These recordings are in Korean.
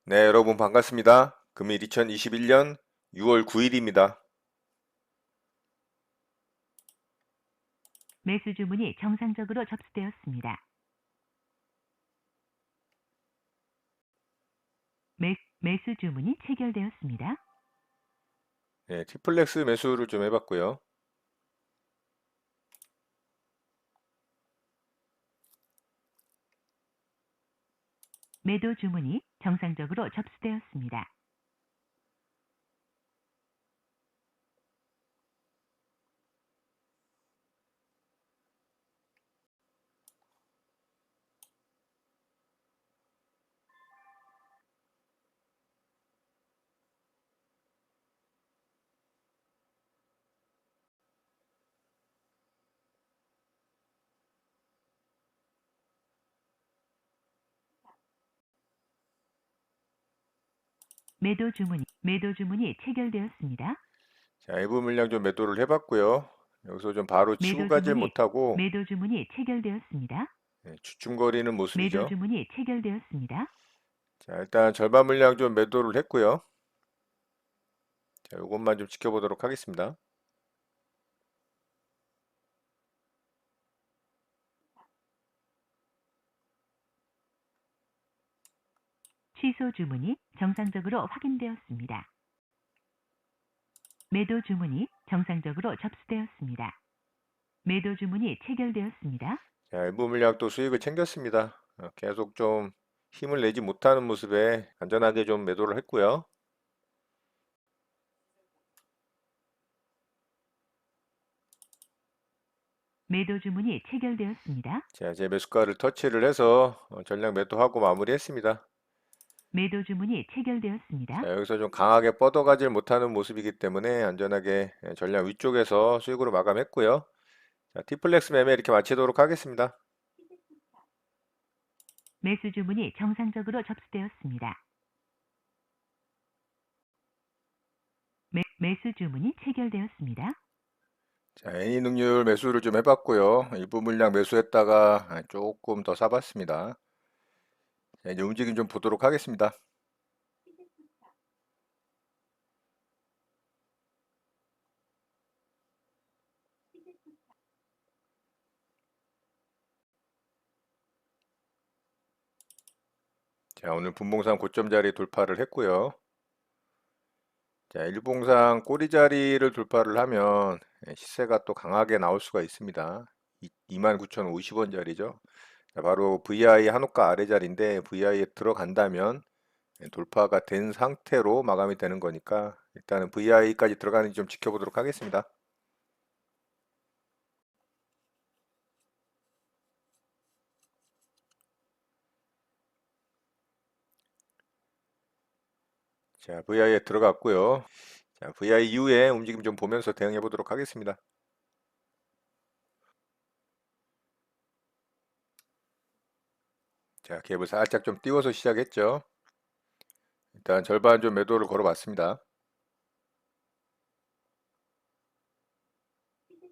네, 여러분 반갑습니다. 금일 2021년 6월 9일입니다. 매수 주문이 정상적으로 접수되었습니다. 매수 주문이 체결되었습니다. 네, 티플렉스 매수를 좀 해봤고요. 매도 주문이 정상적으로 접수되었습니다. 매도 주문이 체결되었습니다. 자, 일부 물량 좀 매도를 해봤고요. 여기서 좀 바로 치고 가질 못하고 매도 주문이 체결되었습니다. 네, 주춤거리는 매도 모습이죠. 주문이 체결되었습니다. 자, 일단 절반 물량 좀 매도를 했고요. 자, 이것만 좀 지켜보도록 하겠습니다. 취소 주문이 정상적으로 확인되었습니다. 매도 주문이 정상적으로 접수되었습니다. 매도 주문이 체결되었습니다. 자, 일부 물량 또 수익을 챙겼습니다. 계속 좀 힘을 내지 못하는 모습에 안전하게 좀 매도를 했고요. 매도 주문이 체결되었습니다. 자, 제 매수가를 터치를 해서 전량 매도하고 마무리했습니다. 매도 주문이 체결되었습니다. 자, 여기서 좀 강하게 뻗어가질 못하는 모습이기 때문에 안전하게 전량 위쪽에서 수익으로 마감했고요. 자, 티플렉스 매매 이렇게 마치도록 하겠습니다. 매수 주문이 정상적으로 접수되었습니다. 매수 주문이 체결되었습니다. 자, 애니 능률 매수를 좀 해봤고요. 일부 물량 매수했다가 조금 더 사봤습니다. 자, 이제 움직임 좀 보도록 하겠습니다. 자, 오늘 분봉상 고점 자리 돌파를 했고요. 자, 일봉상 꼬리 자리를 돌파를 하면 시세가 또 강하게 나올 수가 있습니다. 29,050원 자리죠. 자, 바로 VI 한옥가 아래 자리인데 VI에 들어간다면 돌파가 된 상태로 마감이 되는 거니까 일단은 VI까지 들어가는지 좀 지켜보도록 하겠습니다. 자, VI에 들어갔고요. 자, VI 이후에 움직임 좀 보면서 대응해 보도록 하겠습니다. 자, 갭을 살짝 좀 띄워서 시작했죠. 일단 절반 좀 매도를 걸어봤습니다.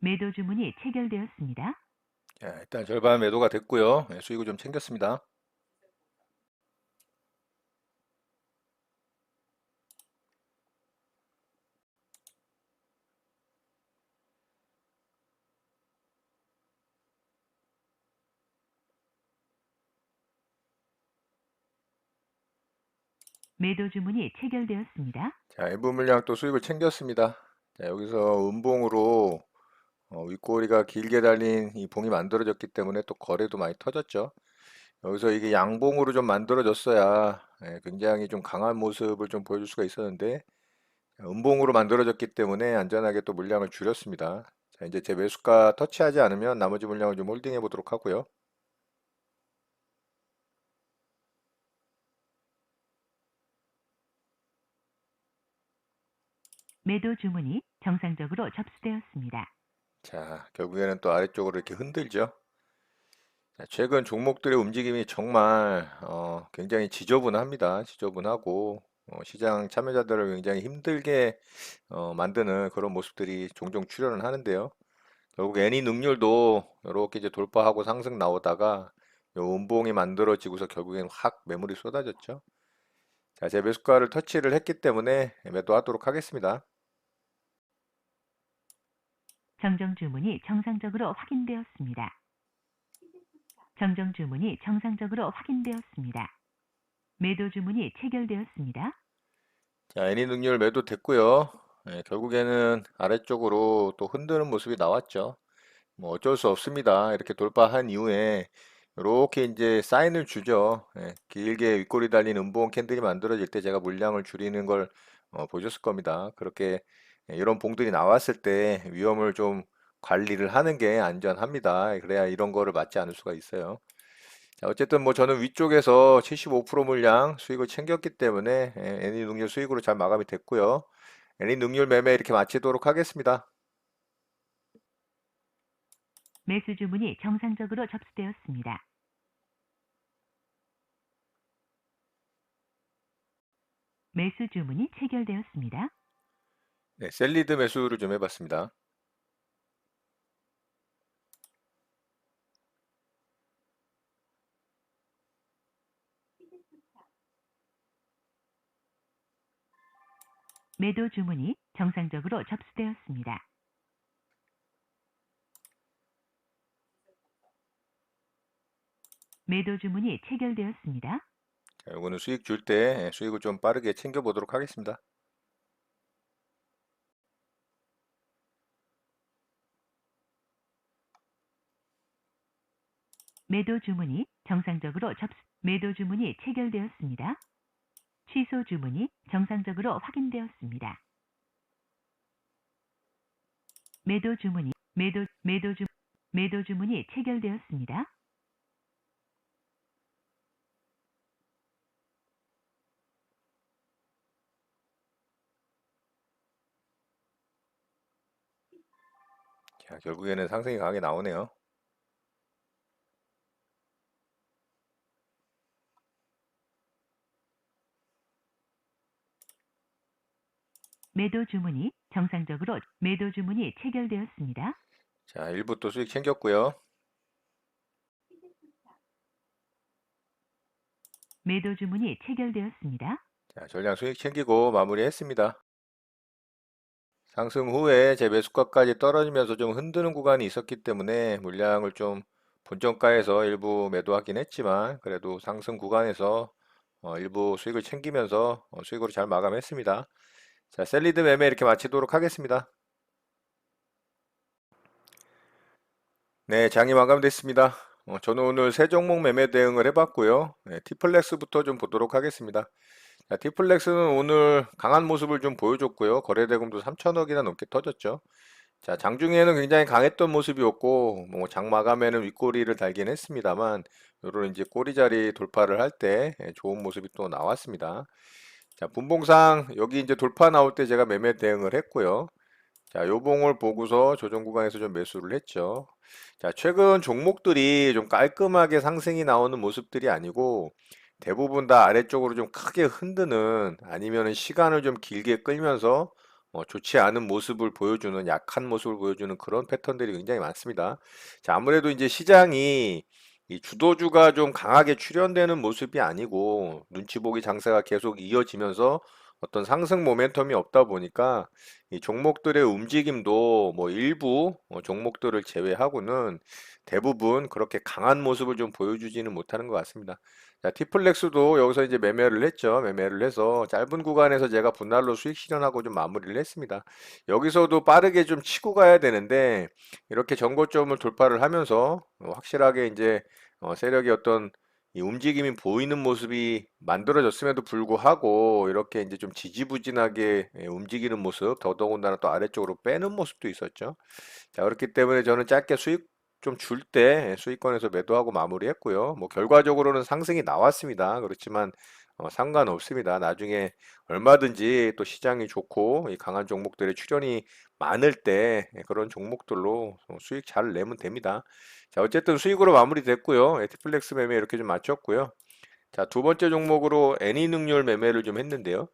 매도 주문이 체결되었습니다. 자, 일단 절반 매도가 됐고요. 수익을 좀 챙겼습니다. 매도 주문이 체결되었습니다. 자, 일부 물량 또 수익을 챙겼습니다. 자, 여기서 음봉으로 윗꼬리가 길게 달린 이 봉이 만들어졌기 때문에 또 거래도 많이 터졌죠. 여기서 이게 양봉으로 좀 만들어졌어야 굉장히 좀 강한 모습을 좀 보여줄 수가 있었는데 음봉으로 만들어졌기 때문에 안전하게 또 물량을 줄였습니다. 자, 이제 제 매수가 터치하지 않으면 나머지 물량을 좀 홀딩해 보도록 하고요. 매도 주문이 정상적으로 접수되었습니다. 자, 결국에는 또 아래쪽으로 이렇게 흔들죠. 자, 최근 종목들의 움직임이 정말 굉장히 지저분합니다. 지저분하고 시장 참여자들을 굉장히 힘들게 만드는 그런 모습들이 종종 출현을 하는데요. 결국 애니 능률도 이렇게 이제 돌파하고 상승 나오다가 요 음봉이 만들어지고서 결국엔 확 매물이 쏟아졌죠. 자, 제 매수가를 터치를 했기 때문에 매도하도록 하겠습니다. 정정 주문이 정상적으로 확인되었습니다. 정정 주문이 정상적으로 확인되었습니다. 매도 주문이 체결되었습니다. 자, 애니 능률 매도 됐고요. 결국에는 아래쪽으로 또 흔드는 모습이 나왔죠. 뭐 어쩔 수 없습니다. 이렇게 돌파한 이후에 이렇게 이제 사인을 주죠. 길게 윗꼬리 달린 음봉 캔들이 만들어질 때 제가 물량을 줄이는 걸 보셨을 겁니다. 그렇게 이런 봉들이 나왔을 때 위험을 좀 관리를 하는 게 안전합니다. 그래야 이런 거를 맞지 않을 수가 있어요. 자, 어쨌든 뭐 저는 위쪽에서 75% 물량 수익을 챙겼기 때문에 애니 능률 수익으로 잘 마감이 됐고요. 애니 능률 매매 이렇게 마치도록 하겠습니다. 매수 주문이 정상적으로 접수되었습니다. 매수 주문이 체결되었습니다. 네, 셀리드 매수를 좀 해봤습니다. 매도 주문이 정상적으로 접수되었습니다. 매도 주문이 체결되었습니다. 자, 요거는 수익 줄 때 수익을 좀 빠르게 챙겨보도록 하겠습니다. 매도 주문이 정상적으로 매도 주문이 체결되었습니다. 취소 주문이 정상적으로 확인되었습니다. 매도 주문이 체결되었습니다. 자, 결국에는 상승이 강하게 나오네요. 매도 주문이 체결되었습니다. 자, 일부 또 수익 챙겼고요. 매도 주문이 체결되었습니다. 자, 전량 수익 챙기고 마무리했습니다. 상승 후에 제 매수가까지 떨어지면서 좀 흔드는 구간이 있었기 때문에 물량을 좀 본정가에서 일부 매도하긴 했지만 그래도 상승 구간에서 일부 수익을 챙기면서 수익으로 잘 마감했습니다. 자, 셀리드 매매 이렇게 마치도록 하겠습니다. 네, 장이 마감됐습니다. 저는 오늘 세 종목 매매 대응을 해봤고요. T플렉스부터 좀 보도록 하겠습니다. 자, T플렉스는 오늘 강한 모습을 좀 보여줬고요. 거래대금도 3천억이나 넘게 터졌죠. 자, 장중에는 굉장히 강했던 모습이었고, 뭐 장 마감에는 윗꼬리를 달긴 했습니다만, 요런 이제 꼬리 자리 돌파를 할 때 좋은 모습이 또 나왔습니다. 자, 분봉상 여기 이제 돌파 나올 때 제가 매매 대응을 했고요. 자, 요봉을 보고서 조정 구간에서 좀 매수를 했죠. 자, 최근 종목들이 좀 깔끔하게 상승이 나오는 모습들이 아니고 대부분 다 아래쪽으로 좀 크게 흔드는 아니면은 시간을 좀 길게 끌면서 좋지 않은 모습을 보여주는 약한 모습을 보여주는 그런 패턴들이 굉장히 많습니다. 자, 아무래도 이제 시장이 이 주도주가 좀 강하게 출현되는 모습이 아니고 눈치 보기 장세가 계속 이어지면서 어떤 상승 모멘텀이 없다 보니까 이 종목들의 움직임도 뭐 일부 종목들을 제외하고는 대부분 그렇게 강한 모습을 좀 보여주지는 못하는 것 같습니다. 자, 티플렉스도 여기서 이제 매매를 했죠. 매매를 해서 짧은 구간에서 제가 분할로 수익 실현하고 좀 마무리를 했습니다. 여기서도 빠르게 좀 치고 가야 되는데 이렇게 전고점을 돌파를 하면서 확실하게 이제 세력이 어떤 이 움직임이 보이는 모습이 만들어졌음에도 불구하고 이렇게 이제 좀 지지부진하게 움직이는 모습, 더더군다나 또 아래쪽으로 빼는 모습도 있었죠. 자, 그렇기 때문에 저는 짧게 수익 좀 줄 때 수익권에서 매도하고 마무리했고요. 뭐 결과적으로는 상승이 나왔습니다. 그렇지만 상관없습니다. 나중에 얼마든지 또 시장이 좋고 이 강한 종목들의 출현이 많을 때 그런 종목들로 수익 잘 내면 됩니다. 자, 어쨌든 수익으로 마무리됐고요. 에티플렉스 매매 이렇게 좀 마쳤고요. 자, 두 번째 종목으로 애니 능률 매매를 좀 했는데요.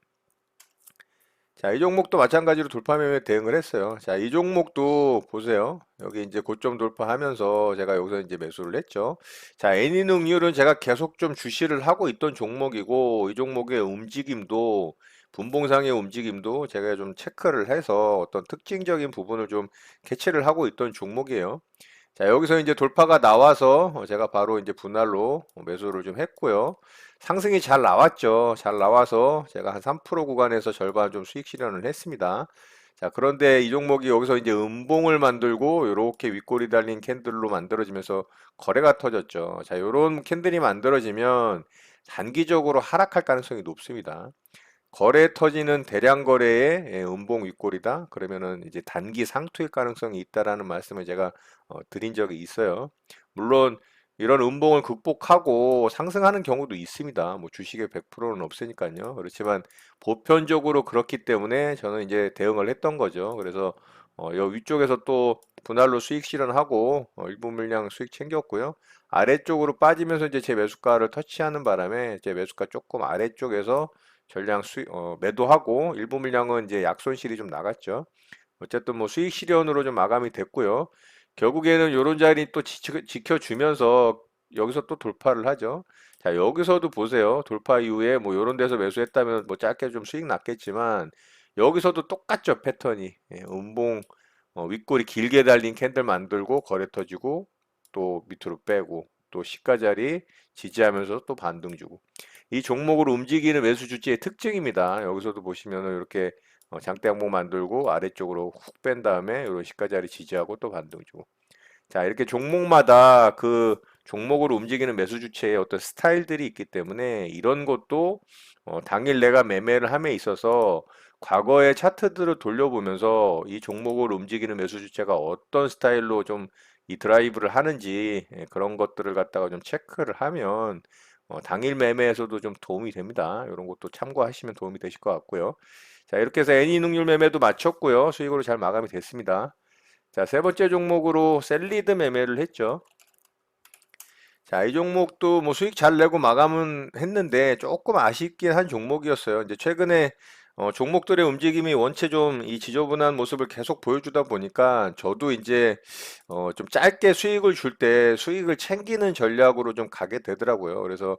자, 이 종목도 마찬가지로 돌파 매매 대응을 했어요. 자, 이 종목도 보세요. 여기 이제 고점 돌파하면서 제가 여기서 이제 매수를 했죠. 자, 애니능률은 제가 계속 좀 주시를 하고 있던 종목이고, 이 종목의 움직임도, 분봉상의 움직임도 제가 좀 체크를 해서 어떤 특징적인 부분을 좀 캐치를 하고 있던 종목이에요. 자, 여기서 이제 돌파가 나와서 제가 바로 이제 분할로 매수를 좀 했고요. 상승이 잘 나왔죠. 잘 나와서 제가 한 3% 구간에서 절반 좀 수익 실현을 했습니다. 자, 그런데 이 종목이 여기서 이제 음봉을 만들고 이렇게 윗꼬리 달린 캔들로 만들어지면서 거래가 터졌죠. 자, 이런 캔들이 만들어지면 단기적으로 하락할 가능성이 높습니다. 거래 터지는 대량 거래의 음봉 윗골이다. 그러면은 이제 단기 상투일 가능성이 있다라는 말씀을 제가 드린 적이 있어요. 물론 이런 음봉을 극복하고 상승하는 경우도 있습니다. 뭐 주식의 100%는 없으니까요. 그렇지만 보편적으로 그렇기 때문에 저는 이제 대응을 했던 거죠. 그래서 여 위쪽에서 또 분할로 수익 실현하고 일부 물량 수익 챙겼고요. 아래쪽으로 빠지면서 이제 제 매수가를 터치하는 바람에 제 매수가 조금 아래쪽에서 전량 매도하고 일부 물량은 이제 약손실이 좀 나갔죠. 어쨌든 뭐 수익 실현으로 좀 마감이 됐고요. 결국에는 요런 자리 또 지켜주면서 여기서 또 돌파를 하죠. 자, 여기서도 보세요. 돌파 이후에 뭐 요런 데서 매수했다면 뭐 짧게 좀 수익 났겠지만 여기서도 똑같죠, 패턴이. 예, 음봉 윗골이 길게 달린 캔들 만들고 거래 터지고 또 밑으로 빼고 또 시가 자리 지지하면서 또 반등 주고 이 종목을 움직이는 매수 주체의 특징입니다. 여기서도 보시면은 이렇게 장대 항목 만들고 아래쪽으로 훅 뺀 다음에 이런 시가 자리 지지하고 또 반등 주고 자, 이렇게 종목마다 그 종목으로 움직이는 매수 주체의 어떤 스타일들이 있기 때문에 이런 것도 당일 내가 매매를 함에 있어서 과거의 차트들을 돌려보면서 이 종목을 움직이는 매수 주체가 어떤 스타일로 좀 이 드라이브를 하는지 그런 것들을 갖다가 좀 체크를 하면 당일 매매에서도 좀 도움이 됩니다. 이런 것도 참고하시면 도움이 되실 것 같고요. 자, 이렇게 해서 애니 능률 매매도 마쳤고요. 수익으로 잘 마감이 됐습니다. 자, 세 번째 종목으로 셀리드 매매를 했죠. 자, 이 종목도 뭐 수익 잘 내고 마감은 했는데 조금 아쉽긴 한 종목이었어요. 이제 최근에 종목들의 움직임이 원체 좀 이 지저분한 모습을 계속 보여주다 보니까 저도 이제 좀 짧게 수익을 줄 때 수익을 챙기는 전략으로 좀 가게 되더라고요. 그래서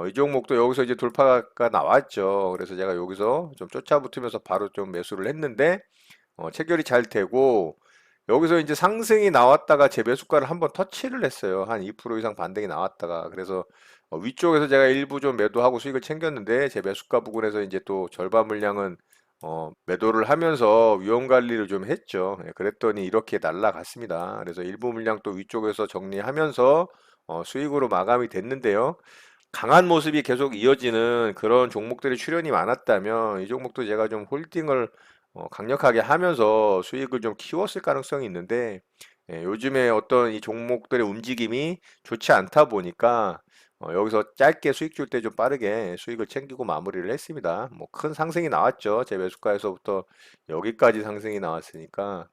이 종목도 여기서 이제 돌파가 나왔죠. 그래서 제가 여기서 좀 쫓아붙으면서 바로 좀 매수를 했는데 체결이 잘 되고 여기서 이제 상승이 나왔다가 제 매수가를 한번 터치를 했어요. 한 2% 이상 반등이 나왔다가 그래서 위쪽에서 제가 일부 좀 매도하고 수익을 챙겼는데 제 매수가 부근에서 이제 또 절반 물량은 매도를 하면서 위험 관리를 좀 했죠. 예, 그랬더니 이렇게 날라갔습니다. 그래서 일부 물량 또 위쪽에서 정리하면서 수익으로 마감이 됐는데요. 강한 모습이 계속 이어지는 그런 종목들이 출현이 많았다면 이 종목도 제가 좀 홀딩을 강력하게 하면서 수익을 좀 키웠을 가능성이 있는데 요즘에 어떤 이 종목들의 움직임이 좋지 않다 보니까 여기서 짧게 수익 줄 때 좀 빠르게 수익을 챙기고 마무리를 했습니다. 뭐 큰 상승이 나왔죠. 제 매수가에서부터 여기까지 상승이 나왔으니까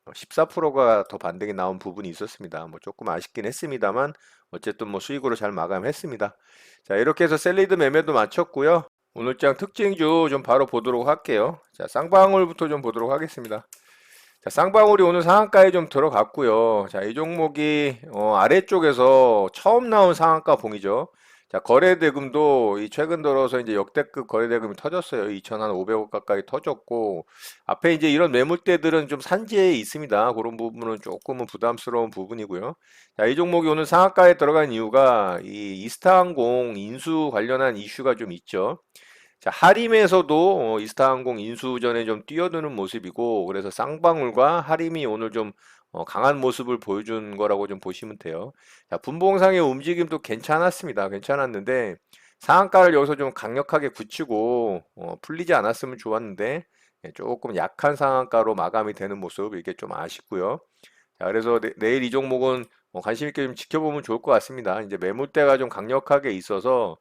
14%가 더 반등이 나온 부분이 있었습니다. 뭐 조금 아쉽긴 했습니다만 어쨌든 뭐 수익으로 잘 마감했습니다. 자, 이렇게 해서 셀리드 매매도 마쳤고요. 오늘장 특징주 좀 바로 보도록 할게요. 자, 쌍방울부터 좀 보도록 하겠습니다. 자, 쌍방울이 오늘 상한가에 좀 들어갔고요. 자, 이 종목이 아래쪽에서 처음 나온 상한가 봉이죠. 자, 거래대금도 이 최근 들어서 이제 역대급 거래대금이 터졌어요. 2,500억 가까이 터졌고 앞에 이제 이런 매물대들은 좀 산지에 있습니다. 그런 부분은 조금은 부담스러운 부분이고요. 자, 이 종목이 오늘 상한가에 들어간 이유가 이 이스타항공 인수 관련한 이슈가 좀 있죠. 자, 하림에서도 이스타항공 인수전에 좀 뛰어드는 모습이고 그래서 쌍방울과 하림이 오늘 좀 강한 모습을 보여준 거라고 좀 보시면 돼요. 자, 분봉상의 움직임도 괜찮았습니다. 괜찮았는데 상한가를 여기서 좀 강력하게 굳히고 풀리지 않았으면 좋았는데 조금 약한 상한가로 마감이 되는 모습 이게 좀 아쉽고요. 자, 그래서 내일 이 종목은 관심 있게 좀 지켜보면 좋을 것 같습니다. 이제 매물대가 좀 강력하게 있어서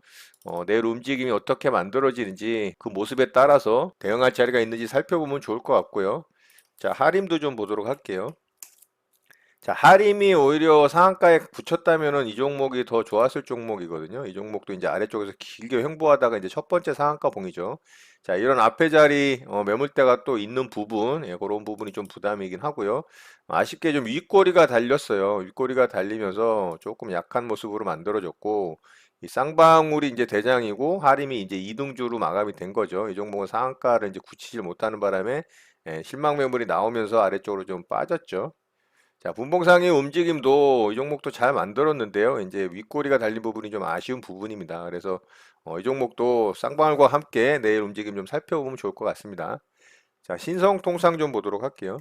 내일 움직임이 어떻게 만들어지는지 그 모습에 따라서 대응할 자리가 있는지 살펴보면 좋을 것 같고요. 자, 하림도 좀 보도록 할게요. 자, 하림이 오히려 상한가에 붙였다면은 이 종목이 더 좋았을 종목이거든요. 이 종목도 이제 아래쪽에서 길게 횡보하다가 이제 첫 번째 상한가 봉이죠. 자, 이런 앞에 자리 매물대가 또 있는 부분, 예, 그런 부분이 좀 부담이긴 하고요. 아쉽게 좀 윗꼬리가 달렸어요. 윗꼬리가 달리면서 조금 약한 모습으로 만들어졌고, 이 쌍방울이 이제 대장이고 하림이 이제 이등주로 마감이 된 거죠. 이 종목은 상한가를 이제 굳히질 못하는 바람에 실망 매물이 나오면서 아래쪽으로 좀 빠졌죠. 자, 분봉상의 움직임도 이 종목도 잘 만들었는데요. 이제 윗꼬리가 달린 부분이 좀 아쉬운 부분입니다. 그래서 이 종목도 쌍방울과 함께 내일 움직임 좀 살펴보면 좋을 것 같습니다. 자, 신성통상 좀 보도록 할게요.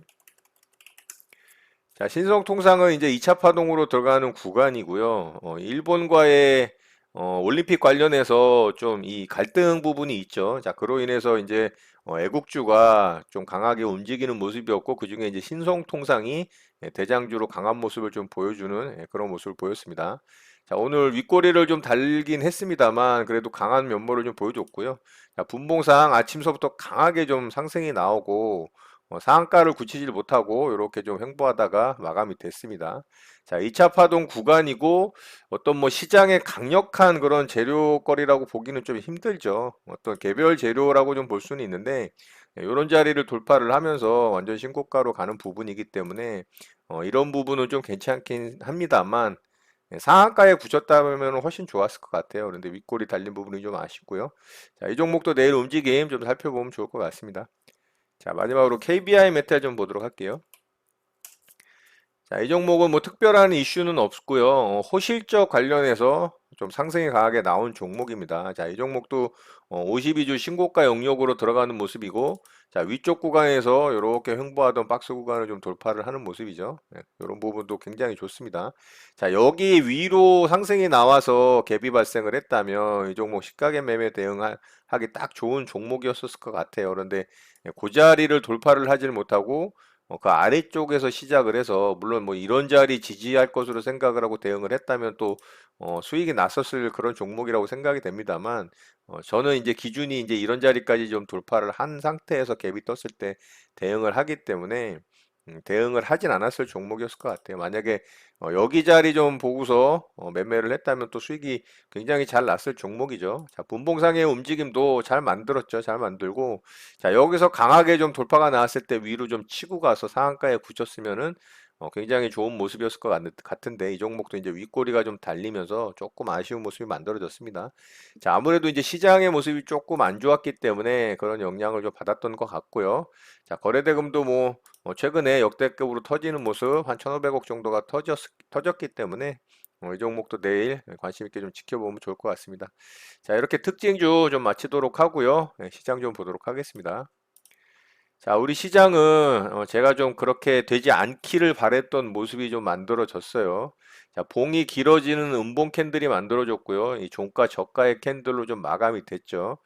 자, 신성통상은 이제 2차 파동으로 들어가는 구간이고요. 일본과의 올림픽 관련해서 좀 이 갈등 부분이 있죠. 자, 그로 인해서 이제 애국주가 좀 강하게 움직이는 모습이었고, 그중에 이제 신성통상이 대장주로 강한 모습을 좀 보여주는 그런 모습을 보였습니다. 자, 오늘 윗꼬리를 좀 달긴 했습니다만, 그래도 강한 면모를 좀 보여줬고요. 자, 분봉상 아침서부터 강하게 좀 상승이 나오고, 상한가를 굳히질 못하고 이렇게 좀 횡보하다가 마감이 됐습니다. 자, 2차 파동 구간이고 어떤 뭐 시장에 강력한 그런 재료거리라고 보기는 좀 힘들죠. 어떤 개별 재료라고 좀 볼 수는 있는데 이런 자리를 돌파를 하면서 완전 신고가로 가는 부분이기 때문에 이런 부분은 좀 괜찮긴 합니다만 상한가에 굳혔다면 훨씬 좋았을 것 같아요. 그런데 윗골이 달린 부분이 좀 아쉽고요. 자, 이 종목도 내일 움직임 좀 살펴보면 좋을 것 같습니다. 자, 마지막으로 KBI 메탈 좀 보도록 할게요. 자, 이 종목은 뭐 특별한 이슈는 없고요. 호실적 관련해서 좀 상승이 강하게 나온 종목입니다. 자, 이 종목도 52주 신고가 영역으로 들어가는 모습이고, 자, 위쪽 구간에서 이렇게 횡보하던 박스 구간을 좀 돌파를 하는 모습이죠. 네, 이런 부분도 굉장히 좋습니다. 자, 여기 위로 상승이 나와서 갭이 발생을 했다면 이 종목 시가gen 매매 대응하기 딱 좋은 종목이었을 것 같아요. 그런데 그 자리를 돌파를 하질 못하고 그 아래쪽에서 시작을 해서 물론 뭐 이런 자리 지지할 것으로 생각을 하고 대응을 했다면 또 수익이 났었을 그런 종목이라고 생각이 됩니다만 저는 이제 기준이 이제 이런 자리까지 좀 돌파를 한 상태에서 갭이 떴을 때 대응을 하기 때문에 대응을 하진 않았을 종목이었을 것 같아요. 만약에 여기 자리 좀 보고서 매매를 했다면 또 수익이 굉장히 잘 났을 종목이죠. 자, 분봉상의 움직임도 잘 만들었죠. 잘 만들고 자, 여기서 강하게 좀 돌파가 나왔을 때 위로 좀 치고 가서 상한가에 굳혔으면은 굉장히 좋은 모습이었을 것 같은데 이 종목도 이제 윗꼬리가 좀 달리면서 조금 아쉬운 모습이 만들어졌습니다. 자, 아무래도 이제 시장의 모습이 조금 안 좋았기 때문에 그런 영향을 좀 받았던 것 같고요. 자, 거래대금도 뭐 최근에 역대급으로 터지는 모습 한 1,500억 정도가 터졌기 때문에 이 종목도 내일 관심 있게 좀 지켜보면 좋을 것 같습니다. 자, 이렇게 특징주 좀 마치도록 하고요. 시장 좀 보도록 하겠습니다. 자, 우리 시장은 제가 좀 그렇게 되지 않기를 바랬던 모습이 좀 만들어졌어요. 자, 봉이 길어지는 음봉 캔들이 만들어졌고요. 이 종가 저가의 캔들로 좀 마감이 됐죠.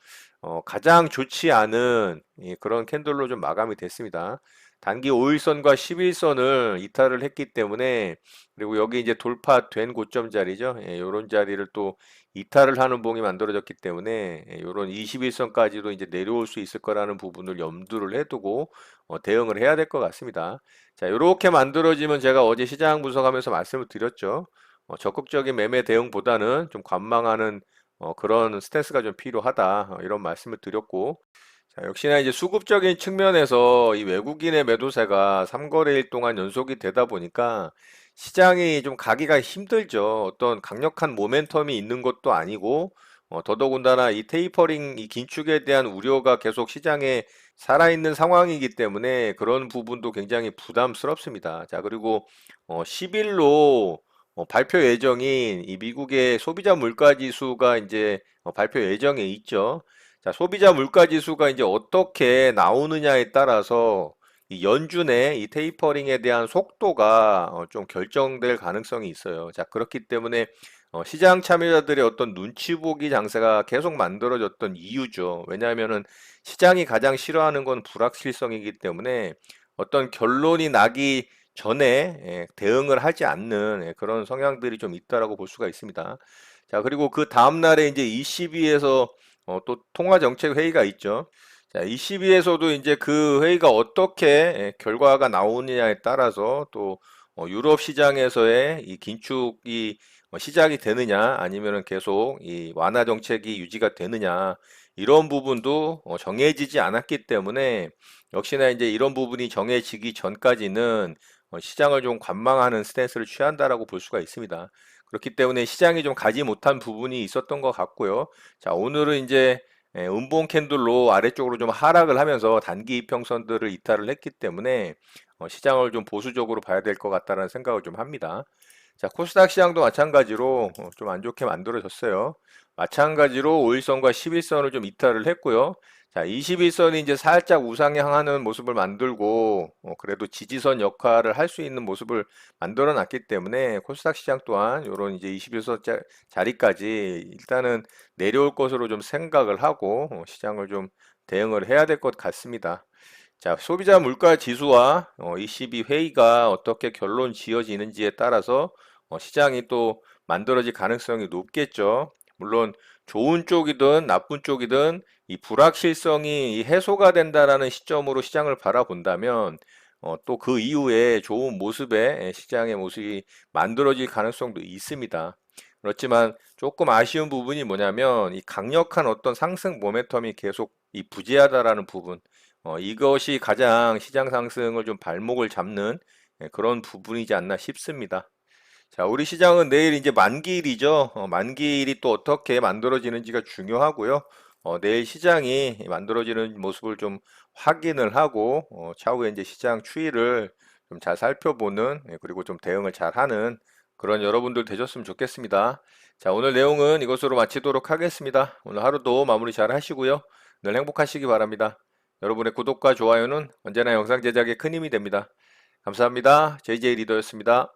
가장 좋지 않은 그런 캔들로 좀 마감이 됐습니다. 단기 5일선과 11선을 이탈을 했기 때문에 그리고 여기 이제 돌파된 고점 자리죠. 이런 자리를 또 이탈을 하는 봉이 만들어졌기 때문에 이런 21선까지도 이제 내려올 수 있을 거라는 부분을 염두를 해두고 대응을 해야 될 것 같습니다. 자, 이렇게 만들어지면 제가 어제 시장 분석하면서 말씀을 드렸죠. 적극적인 매매 대응보다는 좀 관망하는 그런 스탠스가 좀 필요하다. 이런 말씀을 드렸고 자, 역시나 이제 수급적인 측면에서 이 외국인의 매도세가 3거래일 동안 연속이 되다 보니까 시장이 좀 가기가 힘들죠. 어떤 강력한 모멘텀이 있는 것도 아니고, 더더군다나 이 테이퍼링, 이 긴축에 대한 우려가 계속 시장에 살아있는 상황이기 때문에 그런 부분도 굉장히 부담스럽습니다. 자, 그리고 10일로 발표 예정인 이 미국의 소비자 물가 지수가 이제 발표 예정에 있죠. 자, 소비자 물가 지수가 이제 어떻게 나오느냐에 따라서 이 연준의 이 테이퍼링에 대한 속도가 좀 결정될 가능성이 있어요. 자, 그렇기 때문에 시장 참여자들의 어떤 눈치 보기 장세가 계속 만들어졌던 이유죠. 왜냐하면은 시장이 가장 싫어하는 건 불확실성이기 때문에 어떤 결론이 나기 전에 대응을 하지 않는 그런 성향들이 좀 있다라고 볼 수가 있습니다. 자, 그리고 그 다음 날에 이제 ECB에서 또 통화정책 회의가 있죠. 자, ECB에서도 이제 그 회의가 어떻게 결과가 나오느냐에 따라서 또 유럽 시장에서의 이 긴축이 시작이 되느냐, 아니면은 계속 이 완화 정책이 유지가 되느냐, 이런 부분도 정해지지 않았기 때문에 역시나 이제 이런 부분이 정해지기 전까지는 시장을 좀 관망하는 스탠스를 취한다라고 볼 수가 있습니다. 그렇기 때문에 시장이 좀 가지 못한 부분이 있었던 것 같고요. 자, 오늘은 이제 음봉 캔들로 아래쪽으로 좀 하락을 하면서 단기 이평선들을 이탈을 했기 때문에 시장을 좀 보수적으로 봐야 될 것 같다는 생각을 좀 합니다. 자, 코스닥 시장도 마찬가지로 좀 안 좋게 만들어졌어요. 마찬가지로 5일선과 11선을 좀 이탈을 했고요. 자, 21선이 이제 살짝 우상향하는 모습을 만들고 그래도 지지선 역할을 할 수 있는 모습을 만들어 놨기 때문에 코스닥 시장 또한 이런 이제 21선 자리까지 일단은 내려올 것으로 좀 생각을 하고 시장을 좀 대응을 해야 될 것 같습니다. 자, 소비자 물가 지수와 ECB 회의가 어떻게 결론 지어지는지에 따라서 시장이 또 만들어질 가능성이 높겠죠. 물론 좋은 쪽이든 나쁜 쪽이든 이 불확실성이 이 해소가 된다라는 시점으로 시장을 바라본다면 또 그 이후에 좋은 모습의 시장의 모습이 만들어질 가능성도 있습니다. 그렇지만 조금 아쉬운 부분이 뭐냐면 이 강력한 어떤 상승 모멘텀이 계속 이 부재하다라는 부분, 이것이 가장 시장 상승을 좀 발목을 잡는 그런 부분이지 않나 싶습니다. 자, 우리 시장은 내일 이제 만기일이죠. 만기일이 또 어떻게 만들어지는지가 중요하고요. 내일 시장이 만들어지는 모습을 좀 확인을 하고, 차후에 이제 시장 추이를 좀 잘 살펴보는, 그리고 좀 대응을 잘 하는 그런 여러분들 되셨으면 좋겠습니다. 자, 오늘 내용은 이것으로 마치도록 하겠습니다. 오늘 하루도 마무리 잘 하시고요. 늘 행복하시기 바랍니다. 여러분의 구독과 좋아요는 언제나 영상 제작에 큰 힘이 됩니다. 감사합니다. JJ 리더였습니다.